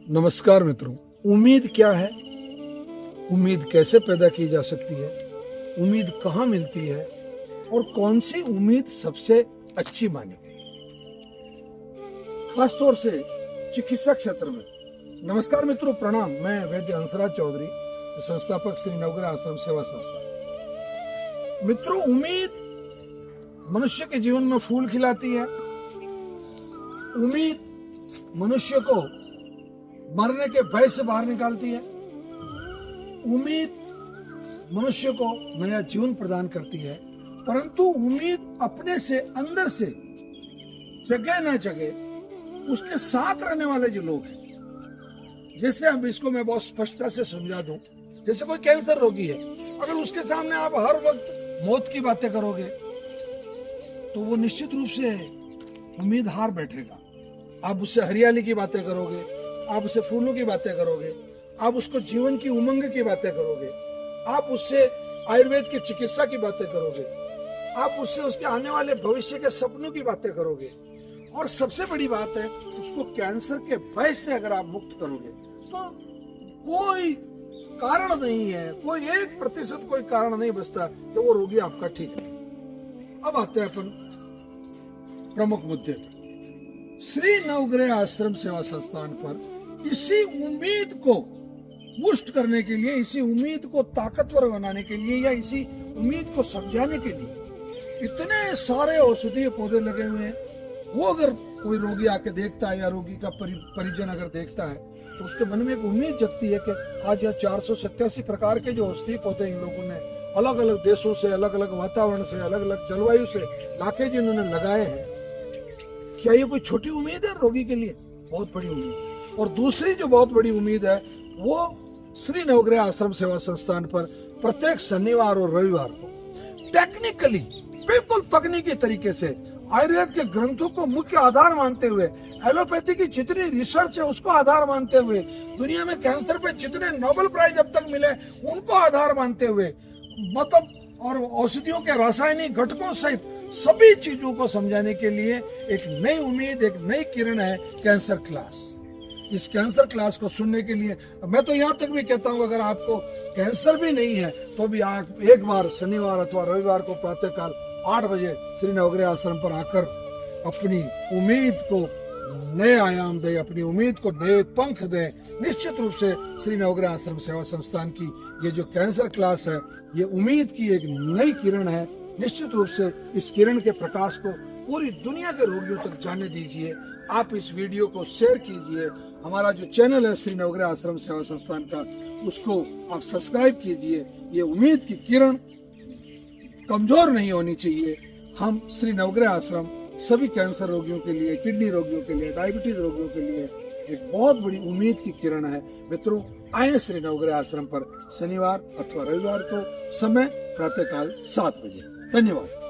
नमस्कार मित्रों। उम्मीद क्या है, उम्मीद कैसे पैदा की जा सकती है, उम्मीद कहाँ मिलती है और कौन सी उम्मीद सबसे अच्छी मानी गई, खासतौर से चिकित्सा क्षेत्र में। नमस्कार मित्रों, प्रणाम। मैं वैद्य हंसराज चौधरी, संस्थापक श्री नवग्रह आश्रम सेवा संस्था। मित्रों, उम्मीद मनुष्य के जीवन में फूल खिलाती है। उम्मीद मनुष्य को मरने के भय से बाहर निकालती है। उम्मीद मनुष्य को नया जीवन प्रदान करती है, परंतु उम्मीद अपने से अंदर से जगह ना जगह उसके साथ रहने वाले जो लोग हैं, जैसे अब इसको मैं बहुत स्पष्टता से समझा दूं, जैसे कोई कैंसर रोगी है, अगर उसके सामने आप हर वक्त मौत की बातें करोगे तो वो निश्चित रूप से उम्मीद हार बैठेगा। आप उससे हरियाली की बातें करोगे, आप उससे फूलों की बातें करोगे, आप उसको जीवन की उमंग की बातें करोगे, आप उससे आयुर्वेद की चिकित्सा की बातें करोगे, आप उससे उसके आने वाले भविष्य के सपनों की बातें करोगे, और सबसे बड़ी बात है उसको कैंसर के भय से अगर आप मुक्त करोगे तो कोई कारण नहीं है, कोई 1% कोई कारण नहीं बचता कि वो रोगी आपका ठीक है। अब आते हैं अपन प्रमुख मुद्दे पर। श्री नवग्रह आश्रम सेवा संस्थान पर इसी उम्मीद को पुष्ट करने के लिए, इसी उम्मीद को ताकतवर बनाने के लिए या इसी उम्मीद को समझाने के लिए इतने सारे औषधीय पौधे लगे हुए हैं। वो अगर कोई रोगी आके देखता है या रोगी का परिजन अगर देखता है तो उसके मन में एक उम्मीद जगती है कि आज यह 487 प्रकार के जो औषधीय पौधे इन लोगों ने अलग अलग देशों से, अलग अलग वातावरण से, अलग अलग जलवायु से लाके जिन्होंने लगाए हैं, क्या ये कोई छोटी उम्मीद है रोगी के लिए? बहुत बड़ी उम्मीद है। और दूसरी जो बहुत बड़ी उम्मीद है वो श्री नवग्रह आश्रम सेवा संस्थान पर प्रत्येक शनिवार और रविवार को टेक्निकली, बिल्कुल तकनीकी तरीके से आयुर्वेद के ग्रंथों को मुख्य आधार मानते हुए, एलोपैथी की जितनी रिसर्च है उसको आधार मानते हुए, दुनिया में कैंसर पे जितने नोबेल प्राइज अब तक मिले उनको आधार मानते हुए, मतलब और औषधियों के रासायनिक घटकों सहित सभी चीजों को समझाने के लिए एक नई उम्मीद, एक नई किरण है कैंसर क्लास। इस कैंसर क्लास को सुनने के लिए मैं तो यहाँ तक भी कहता हूँ, अगर आपको कैंसर भी नहीं है तो भी आप एक बार शनिवार अथवा रविवार को प्रातःकाल 8 बजे श्री नवग्रह आश्रम पर आकर अपनी उम्मीद को नए आयाम दे, अपनी उम्मीद को नए पंख दे। निश्चित रूप से श्री नवग्रह आश्रम सेवा संस्थान की ये जो कैंसर क्लास है, ये उम्मीद की एक नई किरण है। निश्चित रूप से इस किरण के प्रकाश को पूरी दुनिया के रोगियों तक जाने दीजिए। आप इस वीडियो को शेयर कीजिए। हमारा जो चैनल है श्री नवग्रह आश्रम सेवा संस्थान का, उसको आप सब्सक्राइब कीजिए। ये उम्मीद की किरण कमजोर नहीं होनी चाहिए। हम श्री नवग्रह आश्रम सभी कैंसर रोगियों के लिए, किडनी रोगियों के लिए, डायबिटीज रोगियों के लिए एक बहुत बड़ी उम्मीद की किरण है। मित्रों, आए श्री नवग्रह आश्रम पर शनिवार अथवा रविवार को, समय प्रातःकाल 7 बजे। धन्यवाद।